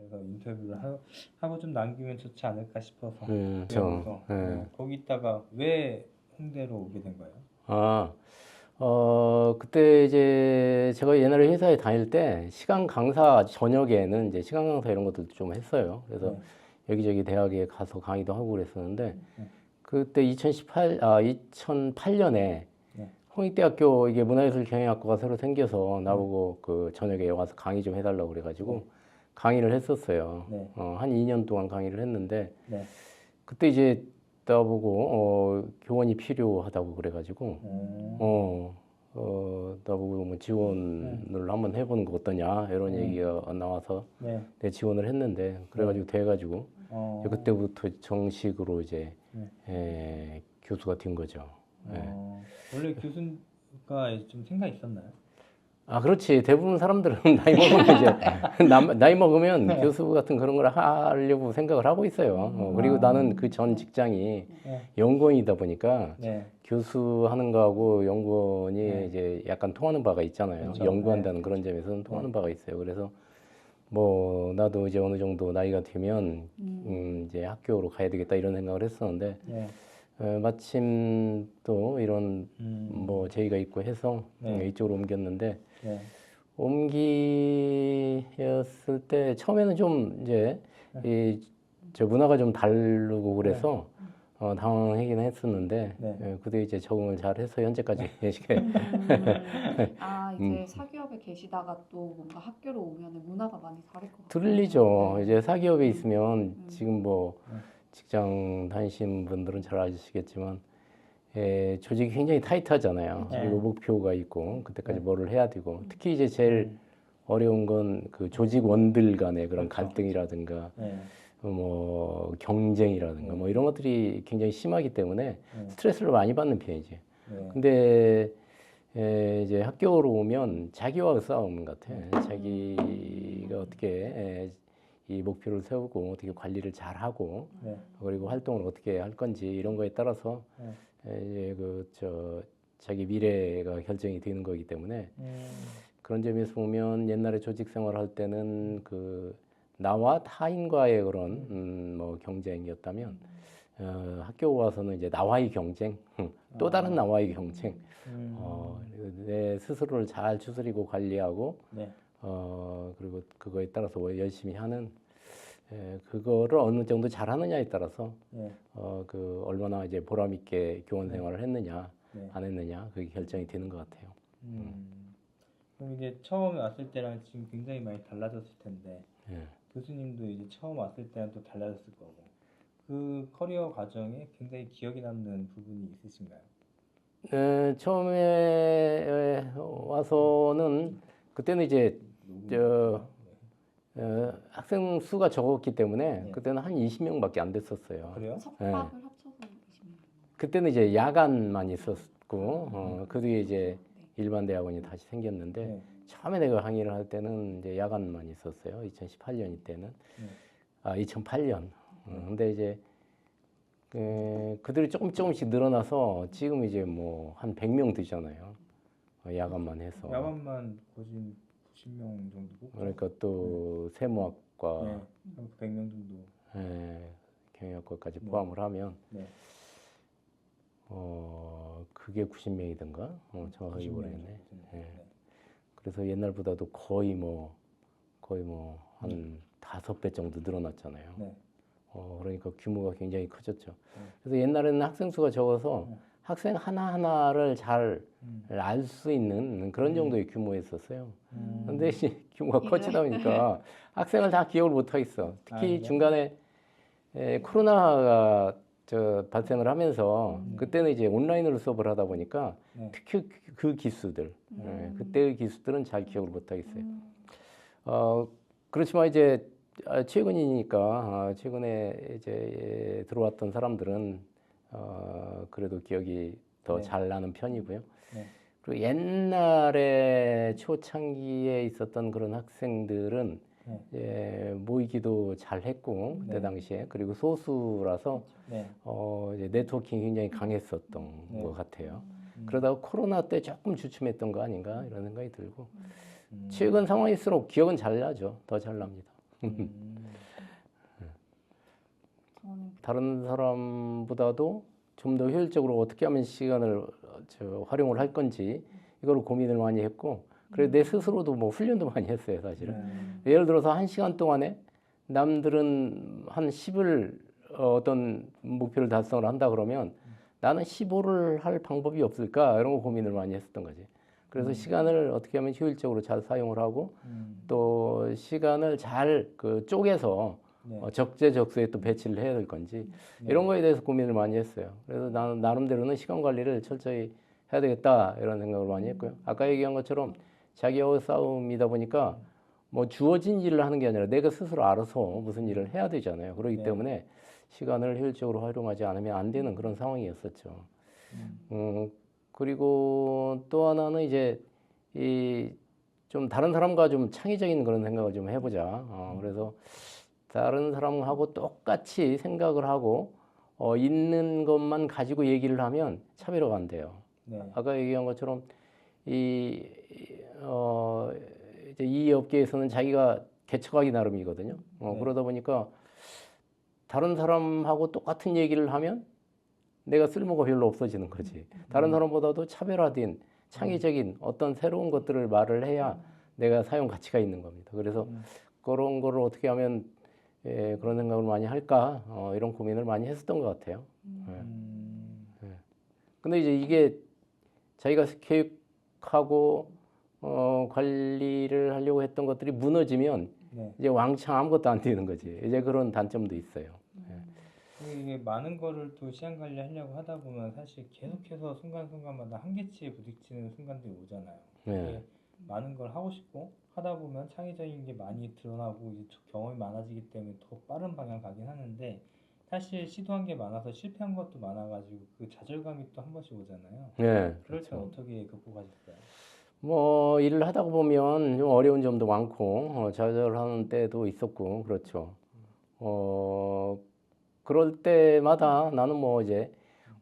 그래서 인터뷰를 하고 좀 남기면 좋지 않을까 싶어서. 그렇죠. 예. 거기다가 왜 홍대로 오게 된 거예요? 아, 그때 이제 제가 옛날에 회사에 다닐 때 시간 강사 저녁에는 이제 시간 강사 이런 것들도 좀 했어요. 그래서 네. 여기저기 대학에 가서 강의도 하고 그랬었는데 네. 그때 2008년에 네. 홍익대학교 이게 문화예술 경영학과가 새로 생겨서 나보고 그 저녁에 와서 강의 좀 해달라고 그래가지고 강의를 했었어요. 네. 한 2년 동안 강의를 했는데 네. 그때 이제 나보고 교원이 필요하다고 그래가지고 나보고 뭐 지원을 한번 해보는 거 어떠냐 이런 얘기가 나와서 네. 내 지원을 했는데 그래가지고 돼가지고 그때부터 정식으로 이제 교수가 된 거죠. 원래 교수가 좀 생각 있었나요? 아, 그렇지. 대부분 사람들은 나이 먹으면 이제 나이 먹으면 교수 같은 그런 걸 하려고 생각을 하고 있어요. 그리고 나는 그 전 직장이 연구원이다 보니까 네. 교수 하는 거하고 연구원이 네. 이제 약간 통하는 바가 있잖아요. 그렇죠. 연구한다는 그런 점에서는 통하는 바가 있어요. 그래서 뭐 나도 이제 어느 정도 나이가 되면 이제 학교로 가야 되겠다 이런 생각을 했었는데 네. 마침 또 이런 뭐 제의가 있고 해서 이쪽으로 옮겼는데 네. 옮기었을 때 처음에는 좀 이제 저 문화가 좀 다르고 그래서 당황하긴 했었는데 그때 이제 적응을 잘 해서 현재까지 이제 사기업에 계시다가 또 뭔가 학교로 오면 문화가 많이 다를 것 같아요. 들리죠. 이제 사기업에 있으면 지금 뭐 직장 다니시는 분들은 잘 아시겠지만 조직이 굉장히 타이트하잖아요. 그리고 목표가 있고 그때까지 뭐를 해야 되고 특히 이제 제일 어려운 건 그 조직원들 간의 그런 갈등이라든가 뭐 경쟁이라든가 뭐 이런 것들이 굉장히 심하기 때문에 스트레스를 많이 받는 편이지. 근데 이제 학교로 오면 자기와 싸움 같아. 자기가 어떻게 이 목표를 세우고 어떻게 관리를 잘 하고 그리고 활동을 어떻게 할 건지 이런 거에 따라서 이제 자기 미래가 결정이 되는 거기 때문에 그런 점에서 보면 옛날에 조직 생활을 할 때는 그 나와 타인과의 그런 뭐 경쟁이었다면 학교 와서는 이제 나와의 경쟁, 또 다른 나와의 경쟁. 내 스스로를 잘 추스리고 관리하고 그리고 그거에 따라서 열심히 하는 그거를 어느 정도 잘하느냐에 따라서 그 얼마나 이제 보람 있게 교원 생활을 했느냐 안 했느냐 그게 결정이 되는 것 같아요. 그럼 이게 처음에 왔을 때랑 지금 굉장히 많이 달라졌을 텐데 교수님도 이제 처음 왔을 때랑 또 달라졌을 거고 그 커리어 과정에 굉장히 기억에 남는 부분이 있으신가요? 처음에 와서는 그때는 이제 학생 수가 적었기 때문에 그때는 한 20명밖에 안 됐었어요. 그래요? 석박을 합쳐서 20명. 그때는 이제 야간만 있었고 그 뒤에 이제 일반 대학원이 다시 생겼는데 처음에 내가 강의를 할 때는 이제 야간만 있었어요. 2018년 이때는 2008년. 근데 이제 그들이 조금씩 늘어나서 지금 이제 뭐 한 100명 되잖아요. 야간만 해서. 야간만 거진 90명 정도. 그러니까 또 세무학과 100명 정도. 경영학과까지 포함을 하면 그게 90명이던가 정확하게 모르겠네. 그래서 옛날보다도 거의 한 5배 정도 늘어났잖아요. 그러니까 규모가 굉장히 커졌죠. 그래서 옛날에는 학생 수가 적어서 학생 하나하나를 잘 알 수 있는 그런 정도의 규모였었어요. 근데 이제 규모가 커지다 보니까 학생을 다 기억을 못 하겠어. 특히 중간에 코로나가 발생을 하면서 그때는 이제 온라인으로 수업을 하다 보니까 특히 그 기수들, 그때의 기수들은 잘 기억을 못 하겠어요. 그렇지만 이제 최근에 이제 들어왔던 사람들은 그래도 기억이 더 잘 나는 편이고요. 그리고 옛날에 초창기에 있었던 그런 학생들은 모이기도 잘했고 그때 당시에 그리고 소수라서 이제 네트워킹이 굉장히 강했었던 것 같아요. 그러다가 코로나 때 조금 주춤했던 거 아닌가 이런 생각이 들고 최근 상황일수록 기억은 잘 나죠. 더 잘 납니다. 저는 다른 사람보다도 좀 더 효율적으로 어떻게 하면 시간을 활용을 할 건지 이걸 고민을 많이 했고, 그래서 내 스스로도 뭐 훈련도 많이 했어요, 사실은. 예를 들어서 1시간 동안에 남들은 한 10을 어떤 목표를 달성을 한다 그러면 나는 15를 할 방법이 없을까 이런 거 고민을 많이 했었던 거지. 그래서 시간을 어떻게 하면 효율적으로 잘 사용을 하고 또 시간을 잘 그 쪼개서 네. 적재적소에 또 배치를 해야 될 건지 이런 거에 대해서 고민을 많이 했어요. 그래서 나는 나름대로는 시간 관리를 철저히 해야 되겠다 이런 생각을 많이 했고요. 아까 얘기한 것처럼 자기하고 싸움이다 보니까 뭐 주어진 일을 하는 게 아니라 내가 스스로 알아서 무슨 일을 해야 되잖아요. 그렇기 네. 때문에 시간을 효율적으로 활용하지 않으면 안 되는 그런 상황이었었죠. 그리고 또 하나는 이제 이 좀 다른 사람과 좀 창의적인 그런 생각을 좀 해보자. 그래서 다른 사람하고 똑같이 생각을 하고 있는 것만 가지고 얘기를 하면 차별화가 안 돼요. 네. 아까 얘기한 것처럼 이제 이 업계에서는 자기가 개척하기 나름이거든요. 네. 그러다 보니까 다른 사람하고 똑같은 얘기를 하면 내가 쓸모가 별로 없어지는 거지. 다른 사람보다도 차별화된 창의적인 어떤 새로운 것들을 말을 해야 내가 사용 가치가 있는 겁니다. 그래서 그런 거를 어떻게 하면 그런 생각을 많이 할까 이런 고민을 많이 했었던 것 같아요. 근데 이제 이게 자기가 계획하고 관리를 하려고 했던 것들이 무너지면 네. 이제 왕창 아무것도 안 되는 거지. 이제 그런 단점도 있어요. 이게 많은 거를 또 시간 관리하려고 하다 보면 사실 계속해서 순간순간마다 한계치에 부딪히는 순간들이 오잖아요. 네. 이게 많은 걸 하고 싶고 하다 보면 창의적인 게 많이 드러나고 이제 경험이 많아지기 때문에 더 빠른 방향 가긴 하는데 사실 시도한 게 많아서 실패한 것도 많아가지고 그 좌절감이 또 한 번씩 오잖아요. 네, 그럴 때 그렇죠. 어떻게 극복하셨어요? 뭐 일을 하다 보면 좀 어려운 점도 많고 좌절하는 때도 있었고 그렇죠. 그럴 때마다 나는 뭐 이제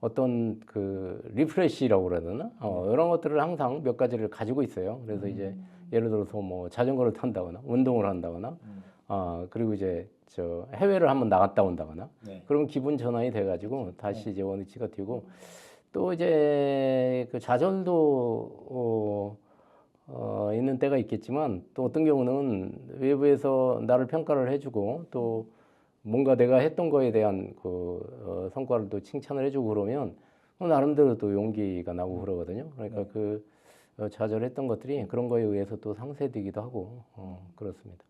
어떤 그 리프레시라고 그래야 되나? 이런 것들을 항상 몇 가지를 가지고 있어요. 그래서 이제 예를 들어서 뭐 자전거를 탄다거나 운동을 한다거나 그리고 이제 저 해외를 한번 나갔다 온다거나 네. 그러면 기분 전환이 돼가지고 다시 이제 원위치가 되고 또 이제 그 좌절도 있는 때가 있겠지만 또 어떤 경우는 외부에서 나를 평가를 해주고 또 뭔가 내가 했던 거에 대한 그 성과를 또 칭찬을 해주고 그러면 나름대로 또 용기가 나고 그러거든요. 그러니까 그 좌절했던 것들이 그런 거에 의해서 또 상쇄되기도 하고 그렇습니다.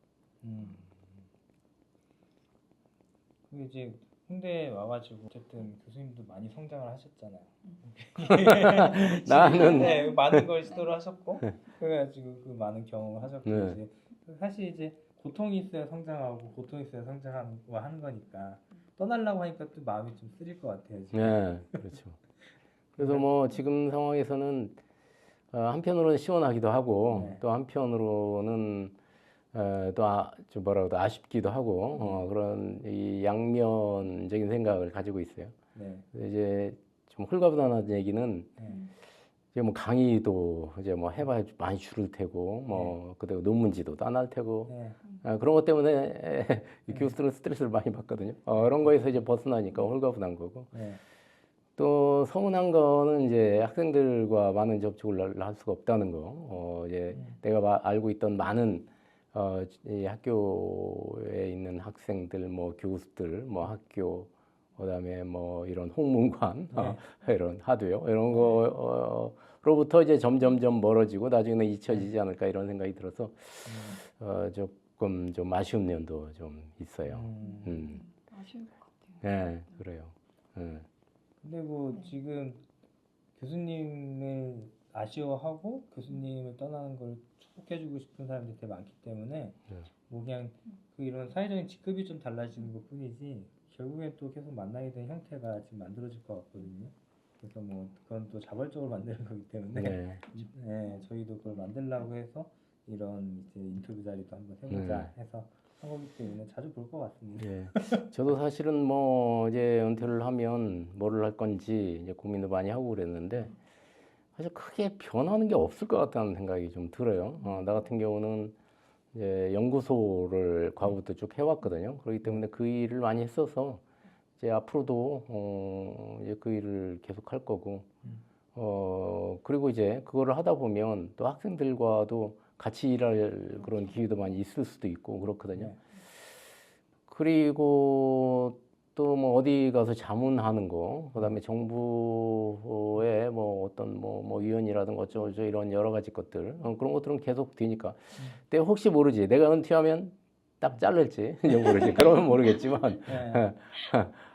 그리고 이제 홍대에 와가지고 어쨌든 교수님도 많이 성장을 하셨잖아요. 나는 네, 많은 걸 시도를 하셨고 그래가지고 그 많은 경험을 하셨고 네. 이제 사실 이제 고통이 있어야 성장하고 고통이 있어야 성장하고 하는 거니까 떠나려고 하니까 또 마음이 좀 쓰릴 것 같아요. 지금. 네, 그렇죠. 그래서 뭐 지금 상황에서는 한편으로는 시원하기도 하고 네. 또 한편으로는 좀 뭐라 그래도 아쉽기도 하고 그런 이 양면적인 생각을 가지고 있어요. 네. 이제 좀 홀가분한 얘기는 이제 뭐 강의도 이제 뭐 해봐야 많이 줄을 테고 뭐 그다음에 논문지도 안 할 테고 네. 그런 것 때문에 이 교수들은 스트레스를 많이 받거든요. 이런 거에서 이제 벗어나니까 홀가분한 거고. 네. 또 서운한 거는 이제 학생들과 많은 접촉을 할 수가 없다는 거. 이제 내가 알고 있던 많은 이 학교에 있는 학생들, 뭐 교수들, 뭐 학교, 그다음에 뭐 이런 홍문관, 이런 하드웨어 이런 거로부터 이제 점점점 멀어지고 나중에는 잊혀지지 않을까 이런 생각이 들어서 조금 좀 아쉬운 면도 좀 있어요. 아쉬울 것 같아요. 네, 그래요. 근데 뭐 지금 교수님을 아쉬워하고 교수님을 떠나는 걸 축복해주고 싶은 사람들이 되게 많기 때문에 뭐 그냥 그 이런 사회적인 직급이 좀 달라지는 것 뿐이지 결국엔 또 계속 만나게 된 형태가 지금 만들어질 것 같거든요. 그래서 뭐 그건 또 자발적으로 만드는 거기 때문에 네, 저희도 그걸 만들려고 해서 이런 이제 인터뷰 자리도 한번 해보자 해서 한 거기 때문에 자주 볼 것 같습니다. 예. 저도 사실은 뭐 이제 은퇴를 하면 뭐를 할 건지 이제 고민도 많이 하고 그랬는데 사실 크게 변하는 게 없을 것 같다는 생각이 좀 들어요. 나 같은 경우는 이제 연구소를 과거부터 쭉 해왔거든요. 그렇기 때문에 그 일을 많이 했어서 이제 앞으로도 이제 그 일을 계속 할 거고 그리고 이제 그거를 하다 보면 또 학생들과도 같이 일할 그런 기회도 많이 있을 수도 있고 그렇거든요. 네. 그리고 또 뭐 어디 가서 자문하는 거, 그다음에 정부의 뭐 어떤 뭐 위원이라든가 어쩌고저쩌고 이런 여러 가지 것들 그런 것들은 계속 되니까. 근데 혹시 모르지, 내가 은퇴하면 딱 자를지 모르지. 그러면 모르겠지만 네.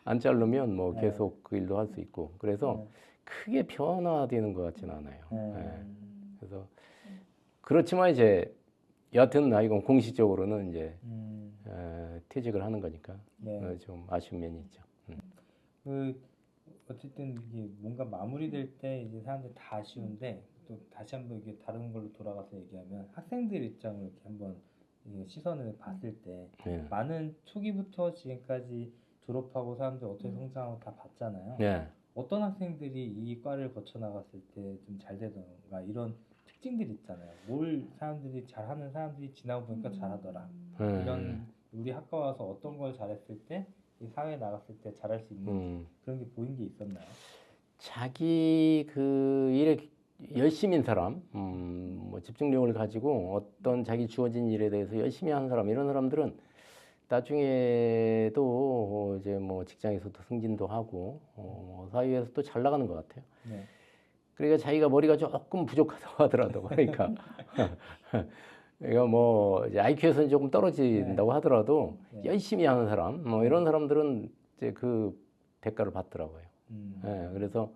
안 자르면 뭐 네. 계속 그 일도 할 수 있고. 그래서 네. 크게 변화되는 것 같지는 않아요. 예. 음. 그래서 그렇지만 이제 여하튼 이건 공식적으로는 이제 퇴직을 하는 거니까 네. 좀 아쉬운 면이 있죠. 그 어쨌든 이게 뭔가 마무리될 때 이제 사람들 다 아쉬운데 또 다시 한번 이게 다른 걸로 돌아가서 얘기하면 학생들 입장을 이렇게 한번 이게 시선을 봤을 때 예. 많은 초기부터 지금까지 졸업하고 사람들 어떻게 성장하고 다 봤잖아요. 예. 어떤 학생들이 이 과를 거쳐 나갔을 때 좀 잘 되던가 이런 특징들이 있잖아요. 뭘 사람들이 잘하는 사람들이 지나고 보니까 잘하더라. 예. 이런 우리 학과 와서 어떤 걸 잘했을 때 이 사회에 나갔을 때 잘할 수 있는지 그런 게 보인 게 있었나요? 자기 그 일에 열심인 사람, 뭐 집중력을 가지고 어떤 자기 주어진 일에 대해서 열심히 하는 사람, 이런 사람들은 나중에도 이제 뭐 직장에서도 승진도 하고 사회에서도 잘 나가는 것 같아요. 네. 그러니까 자기가 머리가 조금 부족하다고 하더라도, 그러니까 뭐 이제 IQ에서는 조금 떨어진다고 하더라도 네. 열심히 하는 사람, 뭐 이런 사람들은 이제 그 대가를 받더라고요. 예, 그래서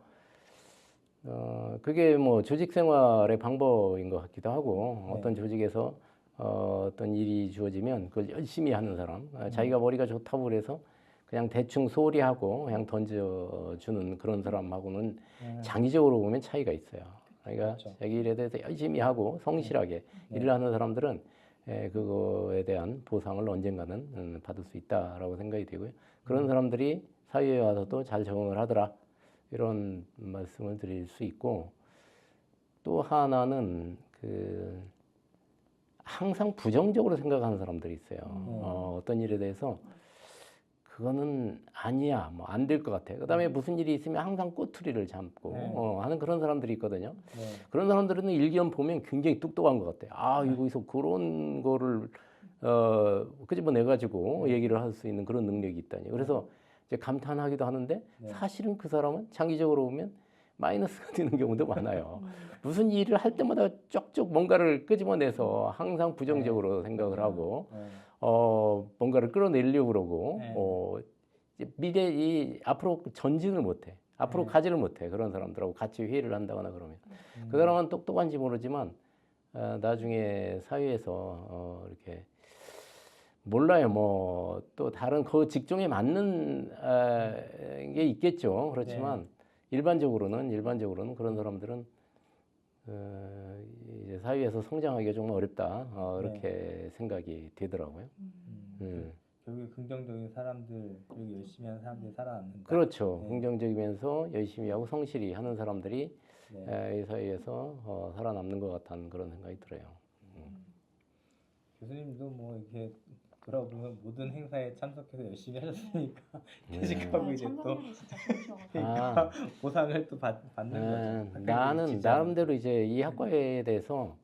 그게 뭐 조직 생활의 방법인 것 같기도 하고, 네. 어떤 조직에서 어떤 일이 주어지면 그걸 열심히 하는 사람, 자기가 머리가 좋다고 그래서 그냥 대충 소홀히하고 그냥 던져주는 그런 사람하고는 장기적으로 보면 차이가 있어요. 그러니까 그렇죠. 자기 일에 대해서 열심히 하고 성실하게 일을 하는 사람들은 그거에 대한 보상을 언젠가는 받을 수 있다라고 생각이 되고요. 그런 사람들이 사회에 와서도 잘 적응을 하더라, 이런 말씀을 드릴 수 있고, 또 하나는 그 항상 부정적으로 생각하는 사람들이 있어요. 어떤 일에 대해서 그거는 아니야, 뭐 안 될 것 같아. 그다음에 무슨 일이 있으면 항상 꼬투리를 잡고 하는 그런 사람들이 있거든요. 네. 그런 사람들은 일견 보면 굉장히 똑똑한 것 같아. 아, 여기서 그런 거를 끄집어내 가지고 얘기를 할 수 있는 그런 능력이 있다니. 그래서 이제 감탄하기도 하는데 사실은 그 사람은 장기적으로 보면 마이너스가 되는 경우도 많아요. 무슨 일을 할 때마다 쪽쪽 뭔가를 끄집어내서 항상 부정적으로 생각을 하고 뭔가를 끌어내려고 그러고 이제 미래 앞으로 전진을 못해. 앞으로 가지를 못해. 그런 사람들하고 같이 회의를 한다거나 그러면 그 사람은 똑똑한지 모르지만 나중에 사회에서 이렇게 몰라요. 뭐 또 다른 그 직종에 맞는 게 있겠죠. 그렇지만 일반적으로는 그런 사람들은 이제 사회에서 성장하기가 정말 어렵다. 이렇게 생각이 되더라고요. 결국에 긍정적인 사람들 그리고 열심히 하는 사람들이 살아남는다. 그렇죠. 긍정적이면서 열심히 하고 성실히 하는 사람들이 이 사회에서 살아남는 것 같다는 그런 생각이 들어요. 교수님도 뭐 이렇게 돌아보면 모든 행사에 참석해서 열심히 하셨으니까 퇴직하고 이제 또 참석률이 진짜 좋으셔가지고. 그러니까 보상을 또 받는 거죠. 학생들이 나는 지지하는 나름대로 이제 이 학과에 대해서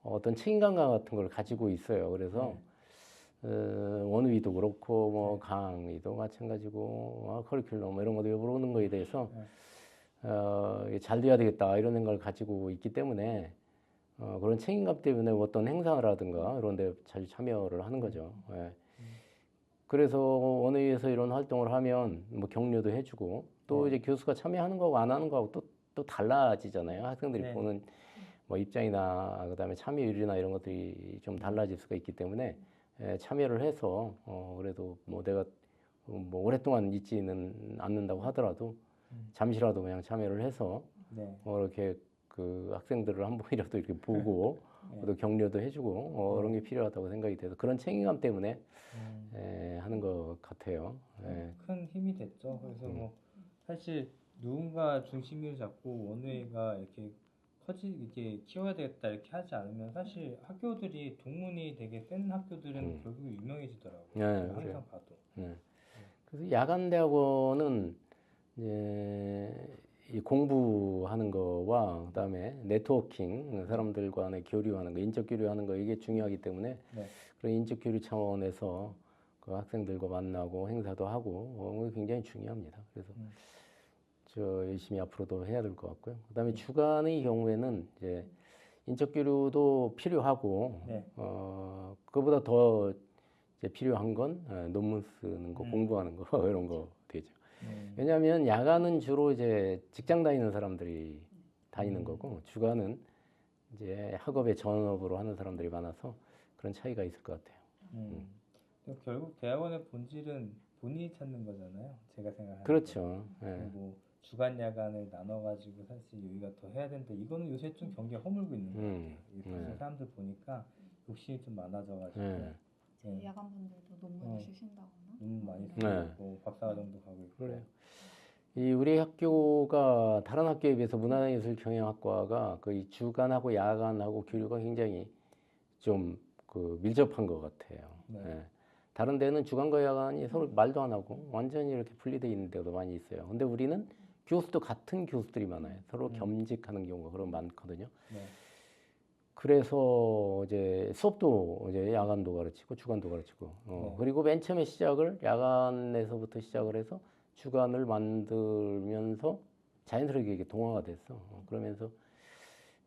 어떤 책임감 같은 걸 가지고 있어요. 그래서 원위도 그렇고 뭐 강의도 마찬가지고 커리큘럼 이런 것도 배우는 거에 대해서 잘 돼야 되겠다 이런 생각을 가지고 있기 때문에 그런 책임감 때문에 어떤 행사라든가 이런 데 자주 참여를 하는 거죠. 예. 그래서 원회에서 이런 활동을 하면 뭐 격려도 해주고 또 이제 교수가 참여하는 거하고 안 하는 거하고 또 달라지잖아요. 학생들이 보는 뭐 입장이나 그다음에 참여율이나 이런 것들이 좀 달라질 수가 있기 때문에 참여를 해서 그래도 뭐 내가 뭐 오랫동안 있지는 않는다고 하더라도 잠시라도 그냥 참여를 해서 이렇게 그 학생들을 한 번이라도 이렇게 보고 또 격려도 해주고 그런 게 필요하다고 생각이 돼서 그런 책임감 때문에 하는 것 같아요. 큰 힘이 됐죠. 그래서 뭐 사실 누군가 중심을 잡고 원회가 이렇게 이게 키워야 되겠다 이렇게 하지 않으면 사실 학교들이 동문이 되게 센 학교들은 결국에 유명해지더라고요. 제가 항상 그래요. 봐도. 그래서 야간 대학원은 이제 이 공부하는 거와 그다음에 네트워킹 사람들 간의 교류하는 거, 인적 교류하는 거 이게 중요하기 때문에 네. 그런 인적 교류 차원에서 그 학생들과 만나고 행사도 하고 굉장히 중요합니다. 그래서 저 열심히 앞으로도 해야 될 것 같고요. 그다음에 주간의 경우에는 이제 인적 교류도 필요하고 네. 그거보다 더 이제 필요한 건 논문 쓰는 거, 공부하는 거 이런 거 되죠. 왜냐하면 야간은 주로 이제 직장 다니는 사람들이 다니는 거고 주간은 이제 학업에 전업으로 하는 사람들이 많아서 그런 차이가 있을 것 같아요. 결국 대학원의 본질은 본인이 찾는 거잖아요. 제가 생각하는. 그렇죠. 예. 뭐 주간 야간을 나눠가지고 사실 여기가 더 해야 된다. 이거는 요새 좀 경기가 허물고 있는 것 같아요. 요새 사람들 보니까 욕심이 좀 많아져가지고 야간 분들도 논문을 쓰신다거나 논문 많이 쓰고 네. 있고 박사과정도 가고 있고. 그래요. 이 우리 학교가 다른 학교에 비해서 문화예술경영학과가 거의 주간하고 야간하고 교류가 굉장히 좀 그 밀접한 것 같아요. 네. 예. 다른 데는 주간과 야간이 서로 말도 안 하고 완전히 이렇게 분리되어 있는 데도 많이 있어요. 근데 우리는 교수도 같은 교수들이 많아요. 서로 겸직하는 경우가 그런 많거든요. 네. 그래서 이제 수업도 이제 야간도 가르치고 주간도 가르치고 그리고 맨 처음에 시작을 야간에서부터 시작을 해서 주간을 만들면서 자연스럽게 이게 동화가 됐어. 그러면서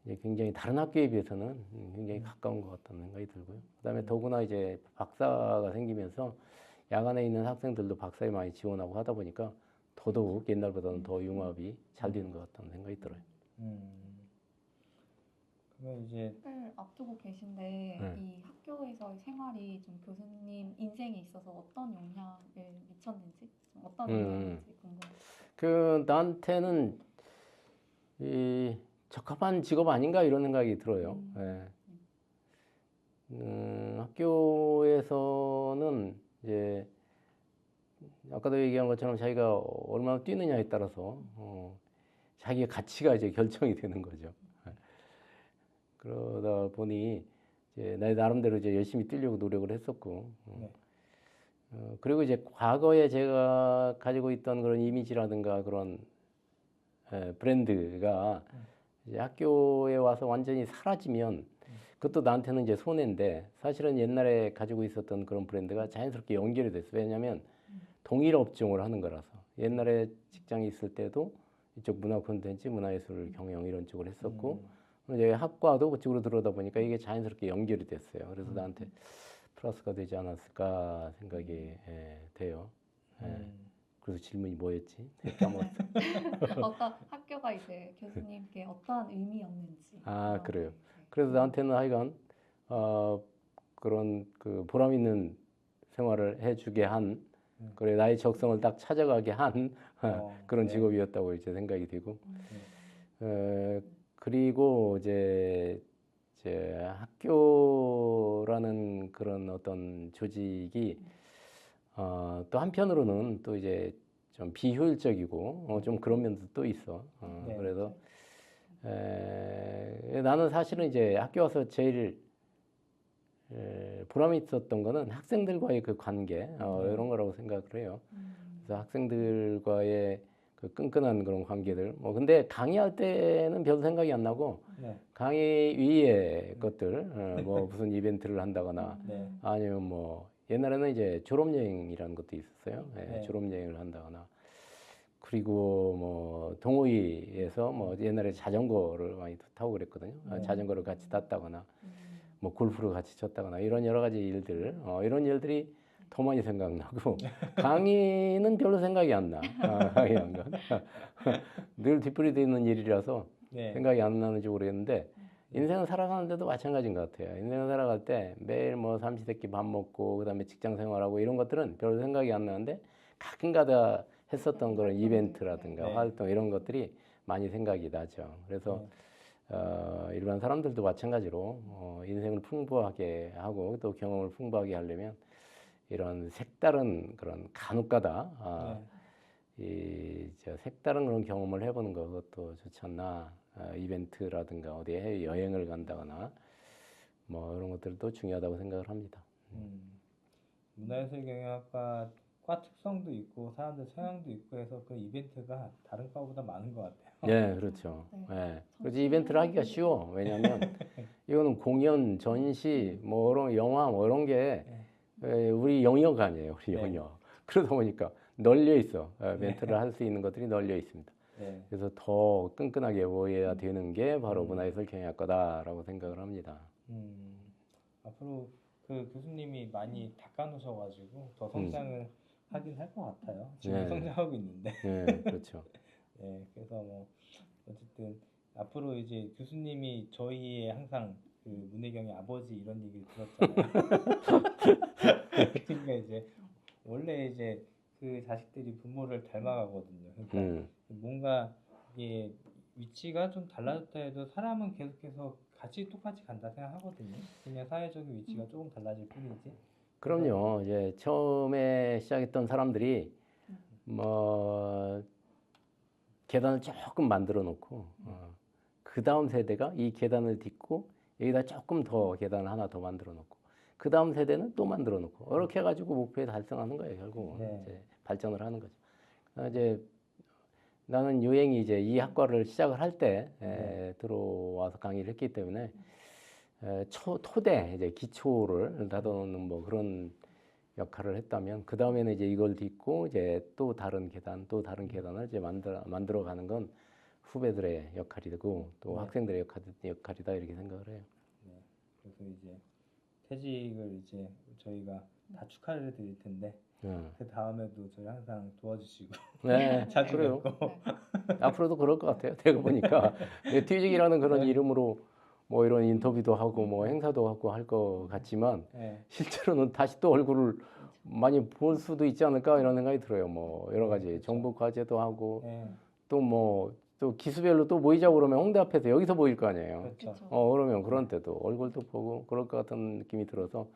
이제 굉장히 다른 학교에 비해서는 굉장히 가까운 것 같다는 생각이 들고요. 그다음에 더구나 이제 박사가 생기면서 야간에 있는 학생들도 박사에 많이 지원하고 하다 보니까 더더욱 옛날보다는 더 융합이 잘 되는 것 같다는 생각이 들어요. 그러면 이제 학교를 앞두고 계신데 이 학교에서의 생활이 좀 교수님 인생에 있어서 어떤 영향을 미쳤는지, 좀 어떤 의미였는지 궁금해요. 그 나한테는 이 적합한 직업 아닌가 이런 생각이 들어요. 예. 학교에서는 이제 아까도 얘기한 것처럼 자기가 얼마나 뛰느냐에 따라서 자기의 가치가 이제 결정이 되는 거죠. 그러다 보니 이제 내 나름대로 이제 열심히 뛰려고 노력을 했었고, 그리고 이제 과거에 제가 가지고 있던 그런 이미지라든가 그런 브랜드가 이제 학교에 와서 완전히 사라지면 그것도 나한테는 이제 손해인데 사실은 옛날에 가지고 있었던 그런 브랜드가 자연스럽게 연결이 됐어요. 왜냐하면 동일 업종을 하는 거라서 옛날에 직장에 있을 때도 이쪽 문화 콘텐츠, 문화예술 경영 이런 쪽을 했었고 이제 학과도 그쪽으로 들어오다 보니까 이게 자연스럽게 연결이 됐어요. 그래서 나한테 플러스가 되지 않았을까 생각이 돼요. 그래서 질문이 뭐였지? 까먹었어. 어떤 학교가 이제 교수님께 어떠한 의미였는지. 그래요. 그래서 나한테는 하여간 그런 그 보람 있는 생활을 해주게 한 그래 나의 적성을 딱 찾아가게 한 그런 직업이었다고 이제 생각이 되고 그리고 이제 학교라는 그런 어떤 조직이 또 한편으로는 또 이제 좀 비효율적이고 좀 그런 면도 또 있어. 그래서 나는 사실은 이제 학교 와서 제일 보람이 있었던 거는 학생들과의 그 관계 이런 거라고 생각을 해요. 그래서 학생들과의 그 끈끈한 그런 관계들. 근데 강의할 때는 별 생각이 안 나고 강의 위의 것들 뭐 무슨 이벤트를 한다거나 아니면 뭐 옛날에는 이제 졸업여행이라는 것도 있었어요. 졸업여행을 한다거나 그리고 뭐 동호회에서 뭐 옛날에 자전거를 많이 타고 그랬거든요. 자전거를 같이 탔다거나 뭐 골프를 같이 쳤다거나 이런 여러 가지 일들 이런 일들이 더 많이 생각나고 강의는 별로 생각이 안 나. 강의 안 가. 늘 뒷풀이 있는 일이라서 생각이 안 나는지 모르겠는데 인생을 살아가는데도 마찬가지인 것 같아요. 인생을 살아갈 때 매일 뭐 삼시세끼 밥 먹고 그다음에 직장 생활하고 이런 것들은 별로 생각이 안 나는데 가끔가다 했었던 그런 이벤트라든가 활동 이런 것들이 많이 생각이 나죠. 그래서 일반 사람들도 마찬가지로 인생을 풍부하게 하고 또 경험을 풍부하게 하려면 이런 색다른 그런 간혹가다 이 색다른 그런 경험을 해보는 것도 좋지 않나 이벤트라든가 어디에 해외 여행을 간다거나 뭐 이런 것들도 중요하다고 생각을 합니다. 문화예술 경영학과 과 특성도 있고 사람들 성향도 있고 해서 그 이벤트가 다른 과보다 많은 것 같아요. 네, 그렇죠. 네. 네. 그래서 이벤트를 하기가 쉬워. 왜냐하면 이거는 공연, 전시, 뭐 이런 영화 뭐 이런 게 우리 영역 아니에요. 우리 영역. 그러다 보니까 널려 있어. 멘트를 할 수 있는 것들이 널려 있습니다. 그래서 더 끈끈하게 모여야 되는 게 바로 문화예술 경영학과다라고 생각을 합니다. 앞으로 그 교수님이 많이 닦아놓으셔가지고 더 성장을 하긴 할 것 같아요. 지금 네. 성장하고 있는데. 네, 그렇죠. 네, 그래서 뭐 어쨌든 앞으로 이제 교수님이 저희의 항상 그 문혜경의 아버지 이런 얘기를 들었잖아요. 그러니까 이제 원래 이제 그 자식들이 부모를 닮아가거든요. 그러니까 뭔가 이게 위치가 좀 달라졌다 해도 사람은 계속해서 같이 똑같이 간다 생각하거든요. 그냥 사회적인 위치가 조금 달라질 뿐이지. 그럼요. 이제 처음에 시작했던 사람들이 뭐 계단을 조금 만들어 놓고 그 다음 세대가 이 계단을 딛고 여기다 조금 더 계단을 하나 더 만들어 놓고 그 다음 세대는 또 만들어 놓고 이렇게 해가지고 목표에 달성하는 거예요. 결국은 이제 발전을 하는 거죠. 이제 나는 유행이 이제 이 학과를 시작을 할 때 들어와서 강의를 했기 때문에 토대 이제 기초를 다듬는 뭐 그런 역할을 했다면 그 다음에는 이제 이걸 딛고 이제 또 다른 계단을 이제 만들어 가는 건 후배들의 역할이 되고 또 학생들의 역할이다 이렇게 생각을 해요. 네. 그래서 이제 퇴직을 이제 저희가 다 축하를 드릴 텐데 그 다음에도 저희 항상 도와주시고 네, 자주 그래요. 뵙고 앞으로도 그럴 것 같아요. 내가 보니까 퇴직이라는 그런 이름으로 뭐 이런 인터뷰도 하고 뭐 행사도 하고 할 것 같지만 실제로는 다시 또 얼굴을 많이 볼 수도 있지 않을까 이런 생각이 들어요. 뭐 여러 가지 그렇죠. 정보 과제도 하고 또 뭐 또 기수별로 또 모이자고 그러면 홍대 앞에서 여기서 모일 거 아니에요. 그렇죠. 그러면 그런 때도 얼굴도 보고 그럴 것 같은 느낌이 들어서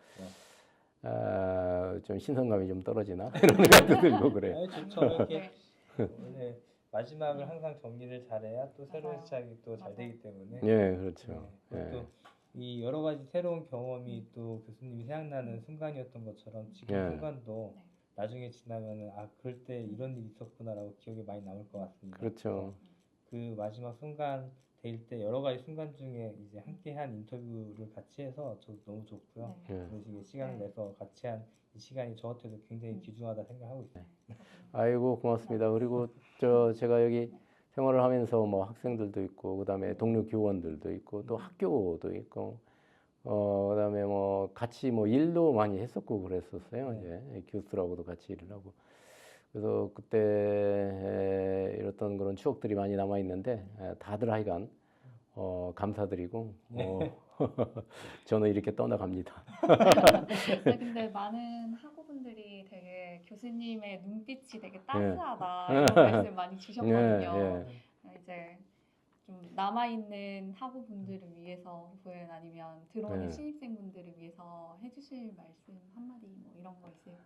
좀 신선감이 좀 떨어지나 이런 생각도 들고 그래요. 아니, 좋죠. 이렇게 원래 마지막을 항상 정리를 잘해야 또 새로운 시작이 또 잘 되기 때문에. 예, 그렇죠. 또 이 여러 가지 새로운 경험이 또 교수님이 생각나는 순간이었던 것처럼 지금 순간도 나중에 지나면은 그럴 때 이런 일이 있었구나라고 기억에 많이 남을 것 같습니다. 그렇죠. 그 마지막 순간 될 때 여러 가지 순간 중에 이제 함께한 인터뷰를 같이 해서 저도 너무 좋고요. 그런 식의 시간을 내서 같이 한 이 시간이 저한테도 굉장히 귀중하다 생각하고 있어요. 아이고 고맙습니다. 그리고 제가 여기 생활을 하면서 뭐 학생들도 있고 그다음에 동료 교원들도 있고 또 학교도 있고 그다음에 뭐 같이 뭐 일도 많이 했었고 그랬었어요. 이제 교수들하고도 같이 일을 하고 그래서 그때 이랬던 그런 추억들이 많이 남아 있는데 다들 하여간 감사드리고 저는 이렇게 떠나갑니다. 근데 많은 학우분들이 되게 교수님의 눈빛이 되게 따스하다 이런 말씀 많이 주셨거든요. 이제 좀 남아있는 학우분들을 위해서 혹은 아니면 들어오는 신입생분들을 위해서 해주실 말씀 한마디 뭐 이런 거 있으실까요?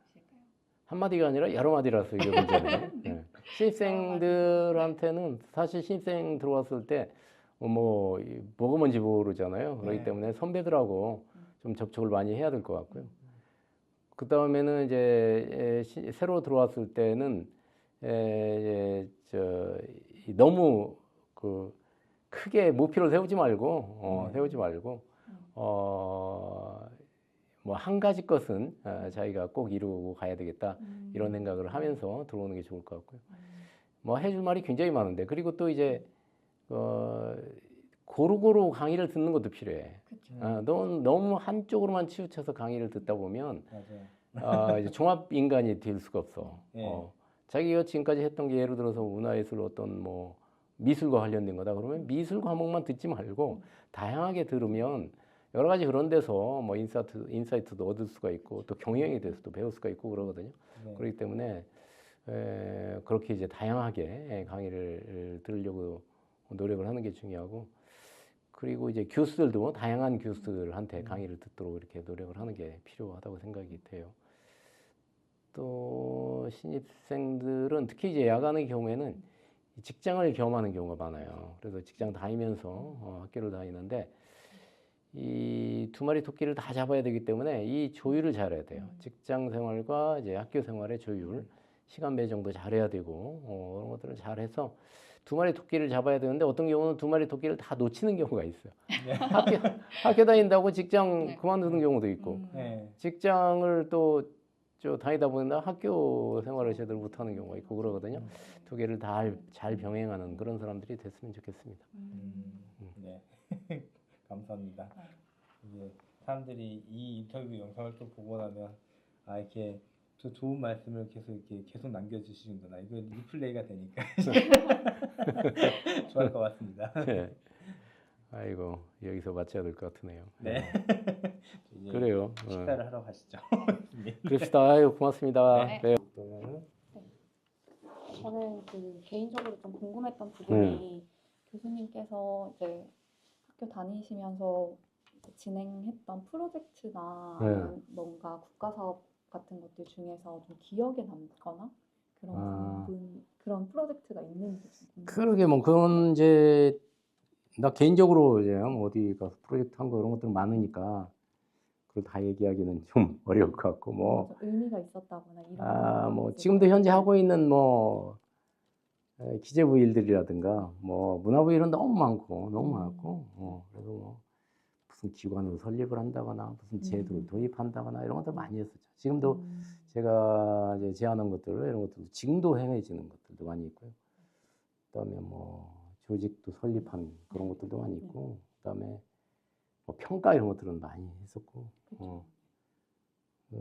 한마디가 아니라 여러 마디라서 이게 문제네요. 신입생들한테는 사실 신입생 들어왔을 때 뭐가 뭔지 모르잖아요. 그렇기 때문에 선배들하고 좀 접촉을 많이 해야 될 것 같고요. 그 다음에는 이제 새로 들어왔을 때는 너무 크게 목표를 세우지 말고 뭐 한 가지 것은 자기가 꼭 이루고 가야 되겠다 이런 생각을 하면서 들어오는 게 좋을 것 같고요. 뭐 해줄 말이 굉장히 많은데 그리고 또 이제 고루고루 강의를 듣는 것도 필요해. 너무 한쪽으로만 치우쳐서 강의를 듣다 보면 이제 종합 인간이 될 수가 없어. 자기가 지금까지 했던 게 예를 들어서 문화예술 어떤 뭐 미술과 관련된 거다 그러면 미술 과목만 듣지 말고 다양하게 들으면 여러 가지 그런 데서 뭐 인사이트도 얻을 수가 있고 또 경영에 대해서도 배울 수가 있고 그러거든요. 그렇기 때문에 그렇게 이제 다양하게 강의를 들으려고 노력을 하는 게 중요하고 그리고 이제 교수들도 다양한 교수들한테 강의를 듣도록 이렇게 노력을 하는 게 필요하다고 생각이 돼요. 또 신입생들은 특히 이제 야간의 경우에는 직장을 경험하는 경우가 많아요. 그래서 직장 다니면서 학교를 다니는데 이 두 마리 토끼를 다 잡아야 되기 때문에 이 조율을 잘해야 돼요. 직장 생활과 이제 학교 생활의 조율, 시간 배정도 잘해야 되고 그런 것들을 잘해서 두 마리 토끼를 잡아야 되는데 어떤 경우는 두 마리 토끼를 다 놓치는 경우가 있어요. 네. 학교 다닌다고 직장 네. 그만두는 경우도 있고 네. 직장을 또 다니다 보니까 학교 생활을 제대로 못하는 경우가 있고 그러거든요. 두 개를 다 잘 병행하는 그런 사람들이 됐으면 좋겠습니다. 네. 감사합니다. 이제 사람들이 이 인터뷰 영상을 또 보고 나면 이렇게 또 좋은 말씀을 계속 남겨주시는구나. 이거 리플레이가 되니까 좋을 것 같습니다. 네. 아이고 여기서 마쳐야 될 것 같으네요. 네. 이제 그래요. 식사를 하러 가시죠. 그럽시다. 아유 고맙습니다. 네. 네. 저는 개인적으로 좀 궁금했던 부분이 교수님께서 이제 학교 다니시면서 진행했던 프로젝트나 아니면 뭔가 국가 사업 같은 것들 중에서 좀 기억에 남거나 그런 그런 프로젝트가 있는지 좀 궁금해요. 그러게 뭐 그건 이제 나 개인적으로 이제 어디 가서 프로젝트 한 거 이런 것들 많으니까 그걸 다 얘기하기는 좀 어려울 것 같고 뭐 좀 의미가 있었다거나 이런 뭐 게 지금도 있을까요? 현재 하고 있는 뭐 기재부 일들이라든가 뭐 문화부 일은 너무 많고 그래서 뭐 무슨 기관을 설립을 한다거나 무슨 제도를 도입한다거나 이런 것들 많이 했었죠. 지금도 제가 이제 제안한 것들 이런 것들도 지금도 행해지는 것들도 많이 있고요. 그다음에 뭐 조직도 설립한 그런 것들도 많이 있고 그다음에 뭐 평가 이런 것들은 많이 했었고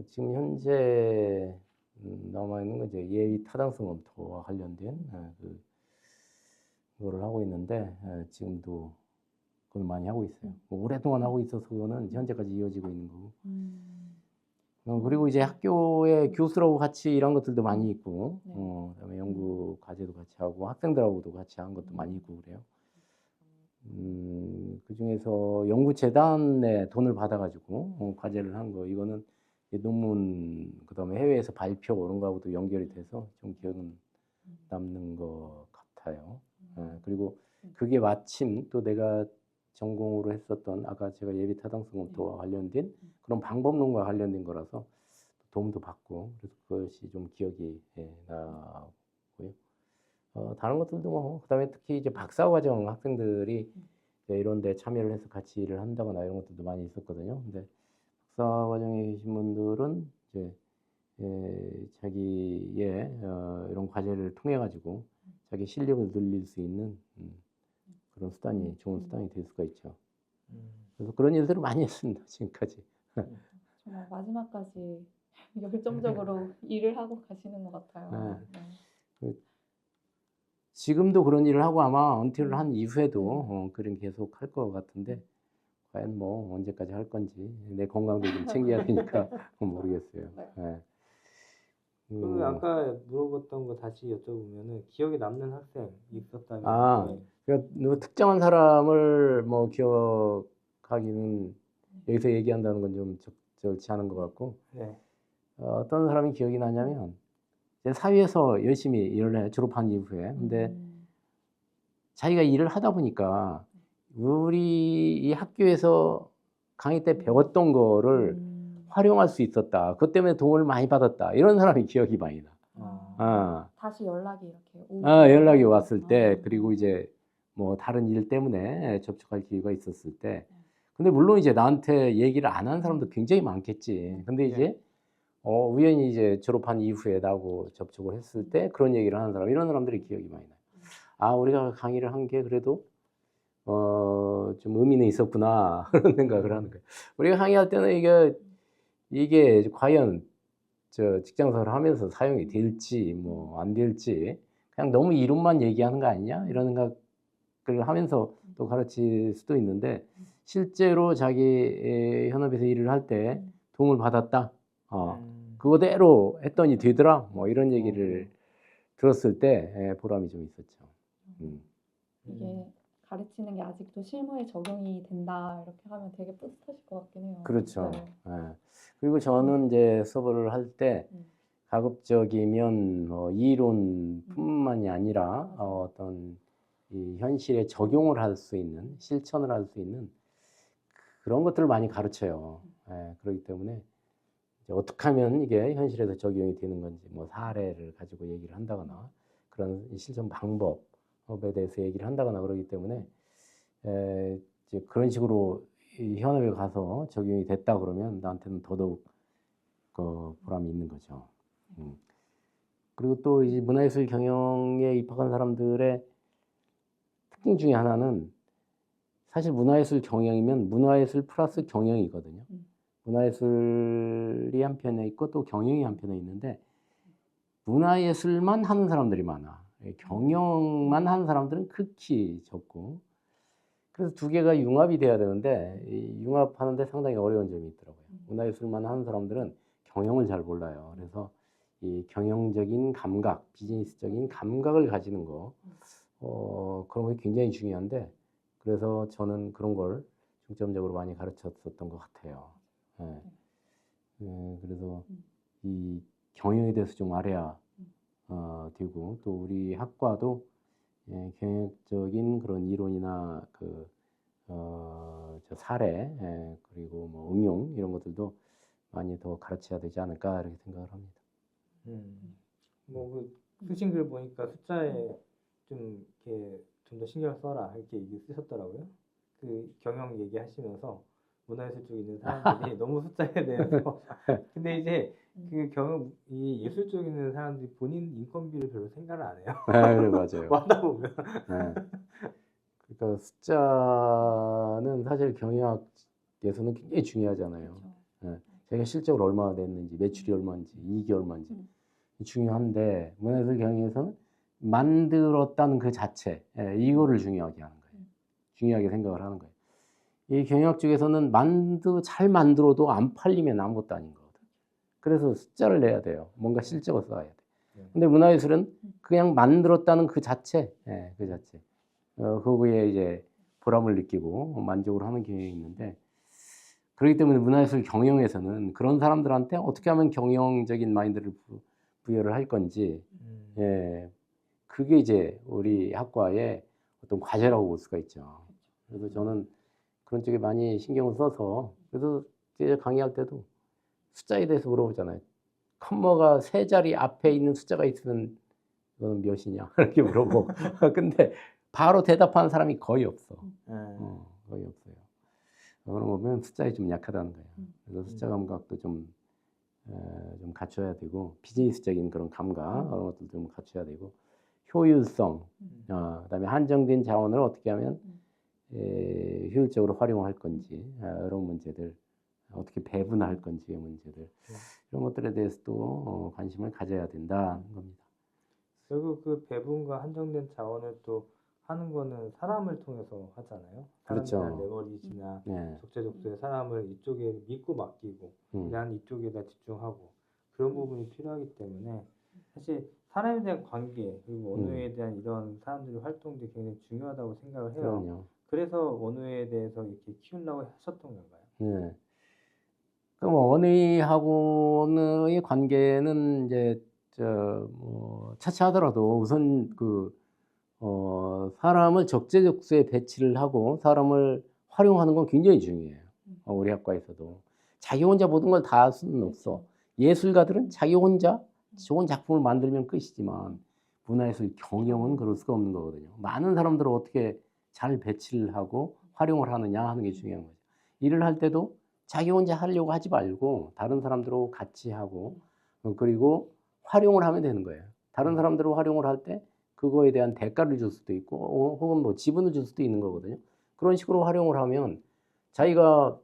지금 현재 남아 있는 건 이제 예비 타당성 검토와 관련된 그거를 하고 있는데 지금도 그걸 많이 하고 있어요. 뭐 오랫동안 하고 있어서 그거는 현재까지 이어지고 있는 거고. 그리고 이제 학교의 교수라고 같이 일한 것들도 많이 있고, 그다음에 연구 과제도 같이 하고 학생들하고도 같이 한 것도 많이 있고 그래요. 그 중에서 연구재단에 돈을 받아가지고 과제를 한 거, 이거는 논문, 그다음에 해외에서 발표 이런 거하고도 연결이 돼서 좀 기억은 남는 것 같아요. 그리고 그게 마침 또 내가 전공으로 했었던 아까 제가 예비 타당성 검토와 관련된 그런 방법론과 관련된 거라서 도움도 받고 그래서 그것이 좀 기억이 나고요. 다른 것들도 뭐 그다음에 특히 이제 박사과정 학생들이 이제 이런 데 참여를 해서 같이 일을 한다거나 이런 것들도 많이 있었거든요. 근데 박사과정에 계신 분들은 이제 자기의 이런 과제를 통해 가지고 자기 실력을 늘릴 수 있는 그런 수단이 좋은 수단이 될 수가 있죠. 그래서 그런 일들을 많이 했습니다. 지금까지. 정말 마지막까지 열정적으로 일을 하고 가시는 것 같아요. 지금도 그런 일을 하고 아마 은퇴를 한 이후에도 그런 계속 할 것 같은데 과연 뭐 언제까지 할 건지 내 건강도 좀 챙겨야 되니까 모르겠어요. 그 아까 물어봤던 거 다시 여쭤보면은 기억에 남는 학생 있었다면 그러니까 특정한 사람을 뭐 기억하기는 여기서 얘기한다는 건 좀 적절치 않은 것 같고 어떤 사람이 기억이 나냐면 이제 사회에서 열심히 일을 해 졸업한 이후에 근데 자기가 일을 하다 보니까 우리 이 학교에서 강의 때 배웠던 거를 활용할 수 있었다. 그것 때문에 도움을 많이 받았다. 이런 사람이 기억이 많이 나. 다시 연락이 이렇게 오고. 연락이 왔을 때, 그리고 이제 뭐 다른 일 때문에 접촉할 기회가 있었을 때. 근데 물론 이제 나한테 얘기를 안 하는 사람도 굉장히 많겠지. 근데 이제 우연히 이제 졸업한 이후에 나하고 접촉을 했을 때 그런 얘기를 하는 사람, 이런 사람들이 기억이 많이 나요. 우리가 강의를 한 게 그래도 좀 의미는 있었구나. 그런 생각을 하는 거예요. 우리가 강의할 때는 이게 과연 직장생활을 하면서 사용이 될지 뭐 안 될지 그냥 너무 이론만 얘기하는 거 아니냐 이런 생각을 하면서 또 가르칠 수도 있는데 실제로 자기 현업에서 일을 할 때 도움을 받았다. 그거대로 했더니 되더라. 뭐 이런 얘기를 들었을 때 보람이 좀 있었죠. 이게 가르치는 게 아직도 실무에 적용이 된다 이렇게 하면 되게 뿌듯하실 것 같긴 해요. 그렇죠. 그리고 저는 이제 수업을 할 때 가급적이면 이론뿐만이 아니라 어떤 이 현실에 적용을 할 수 있는, 실천을 할 수 있는 그런 것들을 많이 가르쳐요. 예, 그렇기 때문에 이제 어떻게 하면 이게 현실에서 적용이 되는 건지 뭐 사례를 가지고 얘기를 한다거나 그런 실천 방법에 대해서 얘기를 한다거나 그러기 때문에 이제 그런 식으로 이 현업에 가서 적용이 됐다 그러면 나한테는 더더욱 그 보람이 있는 거죠. 그리고 또 이 문화예술 경영에 입학한 사람들의 특징 중에 하나는 사실 문화예술 경영이면 문화예술 플러스 경영이거든요. 문화예술이 한편에 있고 또 경영이 한편에 있는데 문화예술만 하는 사람들이 많아. 경영만 하는 사람들은 극히 적고 그래서 두 개가 융합이 돼야 되는데 이 융합하는데 상당히 어려운 점이 있더라고요. 문화예술만 하는 사람들은 경영을 잘 몰라요. 그래서 이 경영적인 감각, 비즈니스적인 감각을 가지는 거 그런 게 굉장히 중요한데 그래서 저는 그런 걸 중점적으로 많이 가르쳤었던 것 같아요. 예. 그래서 이 경영에 대해서 좀 알아야 되고 또 우리 학과도 경영적인 그런 이론이나 저 사례 그리고 뭐 응용 이런 것들도 많이 더 가르쳐야 되지 않을까 이렇게 생각을 합니다. 뭐그 쓰신 글 보니까 숫자에 좀 이렇게 좀 더 신경 써라 이렇게 얘기 쓰셨더라고요. 그 경영 얘기하시면서 문화예술 쪽에 있는 사람들이 너무 숫자에 대해서 근데 이제 그 경영 이 예술 쪽에 있는 사람들이 본인 인건비를 별로 생각을 안 해요. 그래 맞아요. 하다 보면 그러니까 숫자는 사실 경영학에서는 굉장히 중요하잖아요. 자기가 실적으로 얼마나 냈는지, 매출이 얼마인지, 이익이 얼마인지 중요한데 문화예술 경영에서는 만들었다는 그 자체 이거를 중요하게 하는 거예요. 중요하게 생각을 하는 거예요. 이 경영학 쪽에서는 잘 만들어도 안 팔리면 아무것도 아닌 거거든. 그래서 숫자를 내야 돼요. 뭔가 실적을 써야 돼. 근데 문화예술은 그냥 만들었다는 그 자체, 그 자체. 거기에 이제 보람을 느끼고 만족을 하는 경향이 있는데 그렇기 때문에 문화예술 경영에서는 그런 사람들한테 어떻게 하면 경영적인 마인드를 부여를 할 건지 그게 이제 우리 학과의 어떤 과제라고 볼 수가 있죠. 그래서 저는 그런 쪽에 많이 신경을 써서 그래서 이제 강의할 때도 숫자에 대해서 물어보잖아요. 컴마가 세 자리 앞에 있는 숫자가 있으면 이거는 몇이냐 이렇게 물어보고 근데 바로 대답하는 사람이 거의 없어. 거의 없어요. 그런 거 보면 숫자에 좀 약하다는 거예요. 그래서 숫자 감각도 좀 갖춰야 되고 비즈니스적인 그런 감각 그런 것도 좀 갖춰야 되고 효율성, 그다음에 한정된 자원을 어떻게 하면 효율적으로 활용할 건지 이런 문제들 어떻게 배분할 건지의 문제들 이런 것들에 대해서도 관심을 가져야 된다는 겁니다. 결국 그 배분과 한정된 자원을 또 하는 거는 사람을 통해서 하잖아요. 사람이나 레버리지나 적재적소에 사람을 이쪽에 믿고 맡기고 난 이쪽에다 집중하고 그런 부분이 필요하기 때문에 사실 사람에 대한 관계 그리고 원우회에 대한 이런 사람들의 활동들이 굉장히 중요하다고 생각을 해요. 그럼요. 그래서 원우회에 대해서 이렇게 키우려고 하셨던 건가요? 네. 그럼 원우회하고의 관계는 이제 차치하더라도 우선 사람을 적재적소에 배치를 하고 사람을 활용하는 건 굉장히 중요해요. 우리 학과에서도 자기 혼자 모든 걸 다 할 수는 없어. 예술가들은 자기 혼자 좋은 작품을 만들면 끝이지만 문화예술 경영은 그럴 수가 없는 거거든요. 많은 사람들을 어떻게 잘 배치를 하고 활용을 하느냐 하는 게 중요한 거죠. 일을 할 때도 자기 혼자 하려고 하지 말고 다른 사람들하고 같이 하고 그리고 활용을 하면 되는 거예요. 다른 사람들을 활용을 할 때 그거에 대한 대가를 줄 수도 있고 혹은 뭐 지분을 줄 수도 있는 거거든요. 그런 식으로 활용을 하면 자기가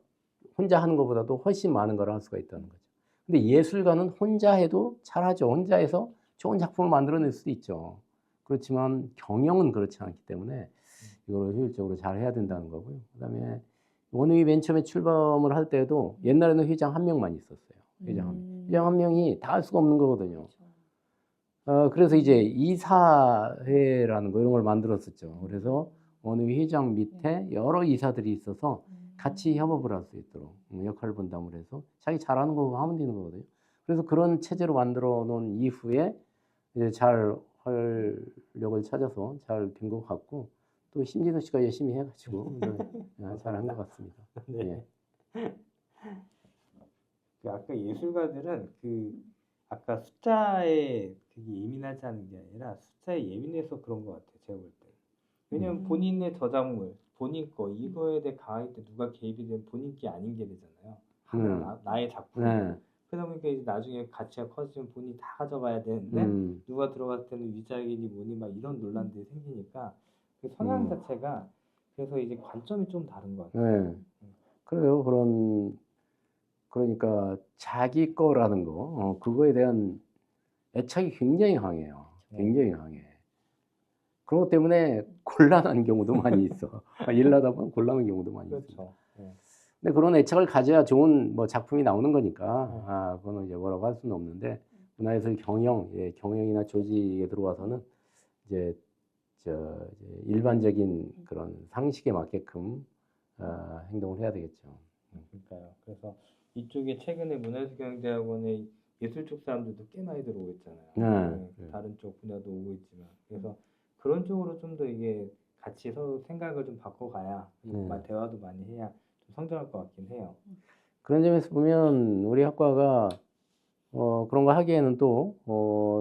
혼자 하는 것보다도 훨씬 많은 걸 할 수가 있다는 거죠. 근데 예술가는 혼자 해도 잘하죠. 혼자 해서 좋은 작품을 만들어낼 수도 있죠. 그렇지만 경영은 그렇지 않기 때문에 이걸 효율적으로 잘 해야 된다는 거고요. 그다음에 원우회 맨 처음에 출범을 할 때도 옛날에는 회장 한 명만 있었어요. 회장 한 명이 다 할 수가 없는 거거든요. 그래서 이제 이사회라는 거 이런 걸 만들었었죠. 그래서 원우회 회장 밑에 여러 이사들이 있어서 같이 협업을 할 수 있도록 역할 분담을 해서 자기 잘하는 거 하면 되는 거거든요. 그래서 그런 체제로 만들어 놓은 이후에 이제 잘 활력을 찾아서 잘 된 것 같고 또 심진호 씨가 열심히 해가지고 잘한 것 같습니다. 네. 예. 그 아까 예술가들은 그 아까 숫자에 되게 예민하지 않은 게 아니라 숫자에 예민해서 그런 것 같아요. 제가 볼 때. 왜냐면 본인의 저작물, 본인 거 이거에 대해 강하게 때 누가 개입이 되면 본인 게 아닌 게 되잖아요. 나의 작품. 네. 그러다 보니까 이제 나중에 가치가 커지면 본인이 다 가져가야 되는데 누가 들어갔을 때는 위자기니 뭐니 막 이런 논란들이 생기니까 그 성향 자체가 그래서 이제 관점이 좀 다른 것 같아요. 네. 그래요. 그러니까 자기 거라는 거, 그거에 대한 애착이 굉장히 강해요. 굉장히 강해. 그런 것 때문에 곤란한 경우도 많이 있어. 일하다 보면 곤란한 경우도 많이 있어. 그렇죠. 네. 근데 그런 애착을 가져야 좋은 뭐 작품이 나오는 거니까, 그거는 이제 뭐라고 할 수는 없는데, 문화예술 경영이나 조직에 들어와서는 이제 이제 일반적인 그런 상식에 맞게끔 행동을 해야 되겠죠. 그러니까요. 그래서 이쪽에 최근에 문화예술경영대학원에 예술 쪽 사람들도 꽤 많이 들어오고 있잖아요. 네. 다른 쪽 분야도 오고 있지만 그래서 그런 쪽으로 좀 더 이게 같이 서로 생각을 좀 바꿔가야 대화도 많이 해야 좀 성장할 것 같긴 해요. 그런 점에서 보면 우리 학과가 그런 거 하기에는 또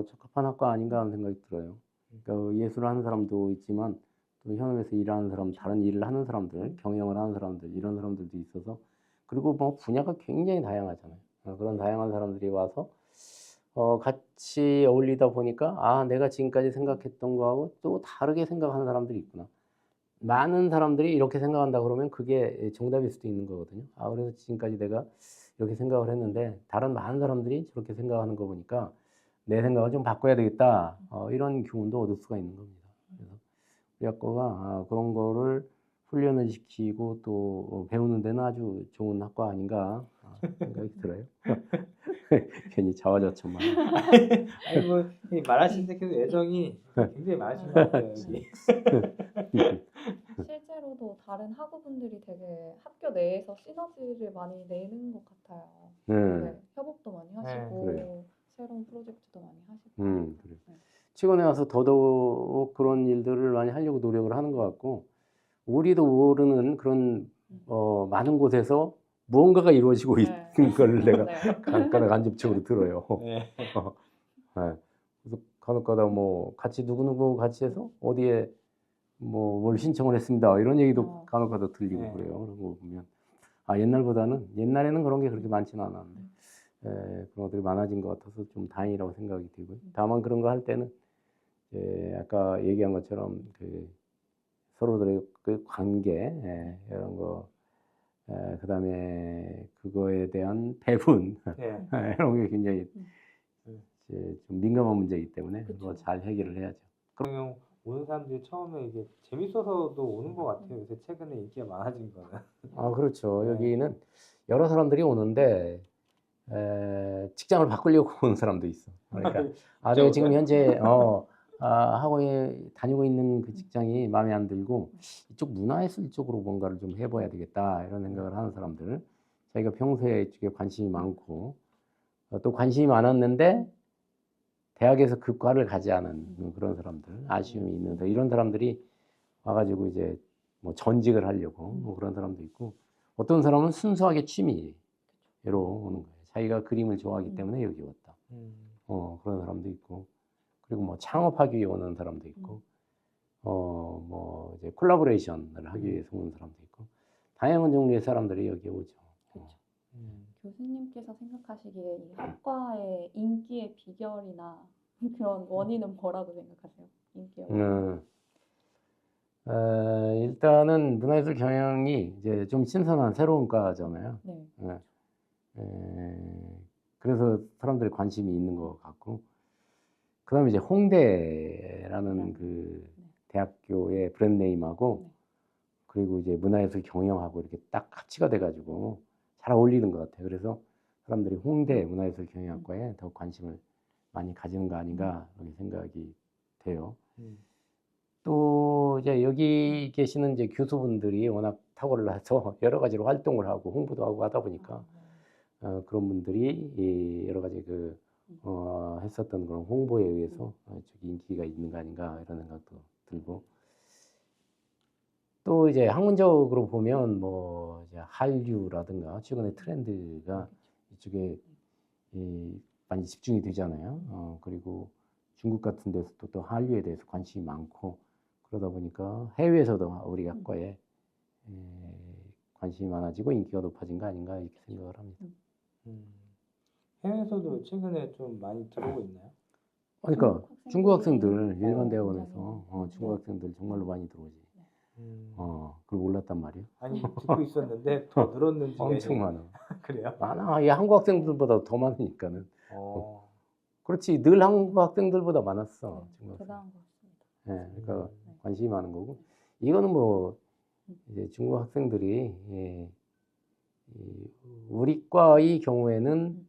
적합한 학과 아닌가 하는 생각이 들어요. 그러니까 예술을 하는 사람도 있지만 또 현업에서 일하는 사람, 다른 일을 하는 사람들, 경영을 하는 사람들 이런 사람들도 있어서 그리고 뭐 분야가 굉장히 다양하잖아요. 그런 다양한 사람들이 와서 같이 어울리다 보니까 아 내가 지금까지 생각했던 거하고 또 다르게 생각하는 사람들이 있구나. 많은 사람들이 이렇게 생각한다 그러면 그게 정답일 수도 있는 거거든요. 아 그래서 지금까지 내가 이렇게 생각을 했는데 다른 많은 사람들이 저렇게 생각하는 거 보니까 내 생각을 좀 바꿔야 되겠다. 이런 교훈도 얻을 수가 있는 겁니다. 그래서 우리 학과가 그런 거를 훈련을 시키고 또 배우는 데는 아주 좋은 학과 아닌가 생각이 들어요. 괜히 자화자찬만. 아니 뭐 말하시는데 계속 애정이 굉장히 많으신 것 같아요. 여기. 실제로도 다른 학우분들이 되게 학교 내에서 시너지를 많이 내는 것 같아요. 네. 협업도 많이 하시고 그래요. 새로운 프로젝트도 많이 하시고. 그래요. 최근에 와서 더더욱 그런 일들을 많이 하려고 노력을 하는 것 같고 우리도 모르는 그런 많은 곳에서 무언가가 이루어지고 있는 걸 내가 간접적으로 들어요. 네. 그래서 간혹가다 뭐 같이 누구누구 같이 해서 어디에 뭐 뭘 신청을 했습니다. 이런 얘기도 간혹가다 들리고 그래요. 그런 거 보면 옛날에는 그런 게 그렇게 많지는 않았는데 그런 것들이 많아진 것 같아서 좀 다행이라고 생각이 들고요. 다만 그런 거 할 때는 아까 얘기한 것처럼 그 서로들의 그 관계 이런 거 그다음에 그거에 대한 배분 이런 게 굉장히 이제 좀 민감한 문제이기 때문에 그거 잘 해결을 해야죠. 오는 사람들이 처음에 이게 재밌어서도 오는 것 같아요. 요새 최근에 인기가 많아진 거는. 아 그렇죠. 여기는 여러 사람들이 오는데 직장을 바꾸려고 오는 사람도 있어. 그러니까 내가 지금 현재 다니고 있는 그 직장이 마음에 안 들고 이쪽 문화예술 쪽으로 뭔가를 좀 해봐야 되겠다 이런 생각을 하는 사람들. 자기가 평소에 이쪽에 관심이 많고 또 관심이 많았는데 대학에서 그 과를 가지 않은 그런 사람들, 아쉬움이 있는 이런 사람들이 와가지고 이제 뭐 전직을 하려고 뭐 그런 사람도 있고 어떤 사람은 순수하게 취미로 오는 거예요. 자기가 그림을 좋아하기 때문에 여기 왔다. 그런 사람도 있고 그리고 뭐 창업하기 위해 오는 사람도 있고 뭐 이제 콜라보레이션을 하기 위해서 오는 사람도 있고 다양한 종류의 사람들이 여기 오죠. 교수님께서 생각하시기에 이 학과의 인기의 비결이나 그런 원인은 뭐라고 생각하세요? 인기의 원인? 일단은 문화예술 경영이 이제 좀 신선한 새로운 과잖아요. 그래서 사람들이 관심이 있는 것 같고, 그다음에 이제 홍대라는 그 대학교의 브랜드 네임하고, 그리고 이제 문화예술 경영하고 이렇게 딱 합치가 돼가지고 잘 어울리는 것 같아요. 그래서 사람들이 홍대 문화예술 경영학과에 더 관심을 많이 가지는 거 아닌가 이렇게 생각이 돼요. 또 이제 여기 계시는 이제 교수분들이 워낙 탁월라서 여러 가지로 활동을 하고 홍보도 하고 하다 보니까 그런 분들이 여러 가지 했었던 그런 홍보에 의해서 저기 인기가 있는 거 아닌가 이런 생각도 들고 또 이제 학문적으로 보면 뭐 이제 한류라든가 최근에 트렌드가 이쪽에 많이 집중이 되잖아요. 그리고 중국 같은 데서도 또 한류에 대해서 관심이 많고 그러다 보니까 해외에서도 우리 학과에 관심이 많아지고 인기가 높아진 거 아닌가 이렇게 생각을 합니다. 해외에서도 최근에 좀 많이 들어오고 있나요? 그러니까 중국 학생들 일반 굉장히 대학원에서 중국 학생들 정말로 많이 들어오지. 그걸 몰랐단 말이에요. 아니 듣고 있었는데 더 늘었는지 엄청 많아. 그래요? 많아. 이 한국 학생들보다 더 많으니까는. 그렇지. 늘 한국 학생들보다 많았어. 중국 학생. 대단한 것 같습니다. 네, 그러니까 관심이 많은 거고. 이거는 뭐 이제 중국 학생들이 우리 과의 경우에는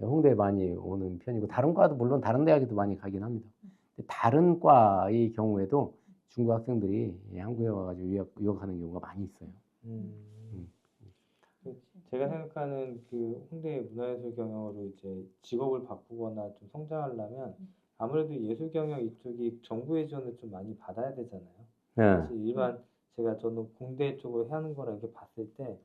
홍대에 많이 오는 편이고 다른 과도 물론 다른 대학에도 많이 가긴 합니다. 다른 과의 경우에도 중국 학생들이 한국에 와가지고 유학하는 경우가 많이 있어요. 제가 생각하는 그 홍대 문화예술 경영으로 이제 직업을 바꾸거나 좀 성장하려면 아무래도 예술 경영 이쪽이 정부의 지원을 좀 많이 받아야 되잖아요. 사실 일반 저는 공대 쪽으로 하는 거라 이렇게 봤을 때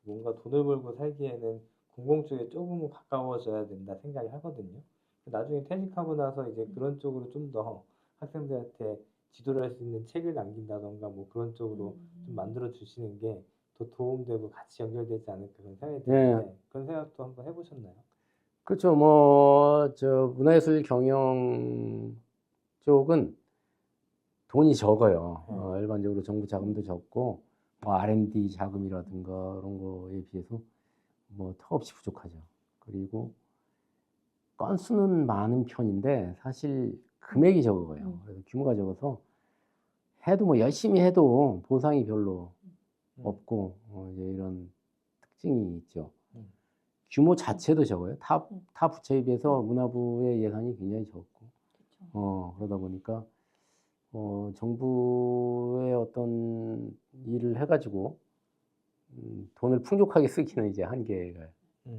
뭔가 돈을 벌고 살기에는 공공 쪽에 조금은 가까워져야 된다 생각이 하거든요. 나중에 퇴직하고 나서 이제 그런 쪽으로 좀 더 학생들한테 지도를 할 수 있는 책을 남긴다던가 뭐 그런 쪽으로 좀 만들어 주시는 게 더 도움되고 같이 연결되지 않을까 그런 생각이 드는데 그런 생각도 한번 해보셨나요? 그렇죠. 뭐 문화예술 경영 쪽은 돈이 적어요. 일반적으로 정부 자금도 적고 뭐 R&D 자금이라든가 그런 거에 비해서 뭐 턱없이 부족하죠. 그리고 건수는 많은 편인데 사실 금액이 적어요. 그래서 규모가 적어서 해도 뭐 열심히 해도 보상이 별로 없고 이제 이런 특징이 있죠. 규모 자체도 적어요. 타 부처에 비해서 문화부의 예산이 굉장히 적고 그러다 보니까 정부의 어떤 일을 해가지고 돈을 풍족하게 쓰기는 이제 한계가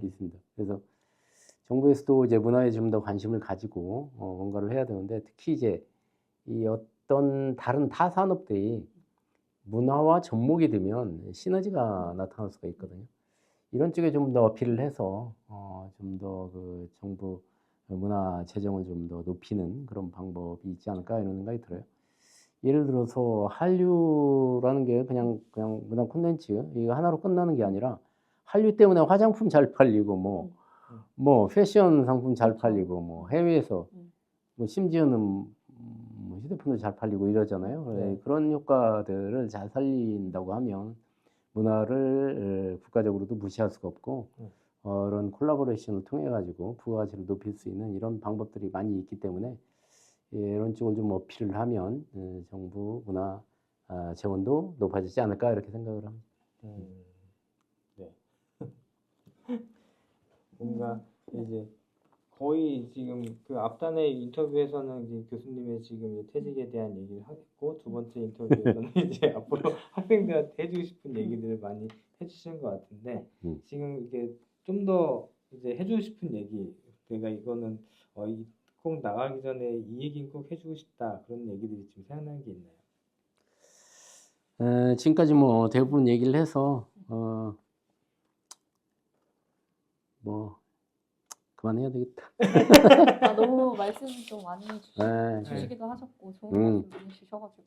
있습니다. 그래서 정부에서도 이제 문화에 좀 더 관심을 가지고 뭔가를 해야 되는데 특히 이제 이 어떤 다른 타 산업들이 문화와 접목이 되면 시너지가 나타날 수가 있거든요. 이런 쪽에 좀 더 어필을 해서 좀 더 그 정부 문화 재정을 좀 더 높이는 그런 방법이 있지 않을까 이런 생각이 들어요. 예를 들어서 한류라는 게 그냥 문화 콘텐츠 이거 하나로 끝나는 게 아니라 한류 때문에 화장품 잘 팔리고 뭐 패션 상품 잘 팔리고 뭐 해외에서 뭐 심지어는 뭐 휴대폰도 잘 팔리고 이러잖아요. 그런 효과들을 잘 살린다고 하면 문화를 국가적으로도 무시할 수가 없고 이런 콜라보레이션을 통해 가지고 부가가치를 높일 수 있는 이런 방법들이 많이 있기 때문에 이런 쪽을 좀 어필을 하면 정부 문화 재원도 높아지지 않을까 이렇게 생각을 합니다. 네. 뭔가 이제 거의 지금 그 앞단의 인터뷰에서는 이제 교수님의 지금 퇴직에 대한 얘기를 했고 두 번째 인터뷰에서는 이제 앞으로 학생들한테 해주고 싶은 얘기들을 많이 해주시는 것 같은데 지금 이게 좀 더 이제 해주고 싶은 얘기 내가 이거는 꼭 나가기 전에 이 얘기는 꼭 해주고 싶다 그런 얘기들이 지금 생각나는 게 있나요? 지금까지 뭐 대부분 얘기를 해서 뭐 그만해야 되겠다. 너무 말씀 좀 많이 주시기도 하셨고 좋은 말씀 많이 주셔가지고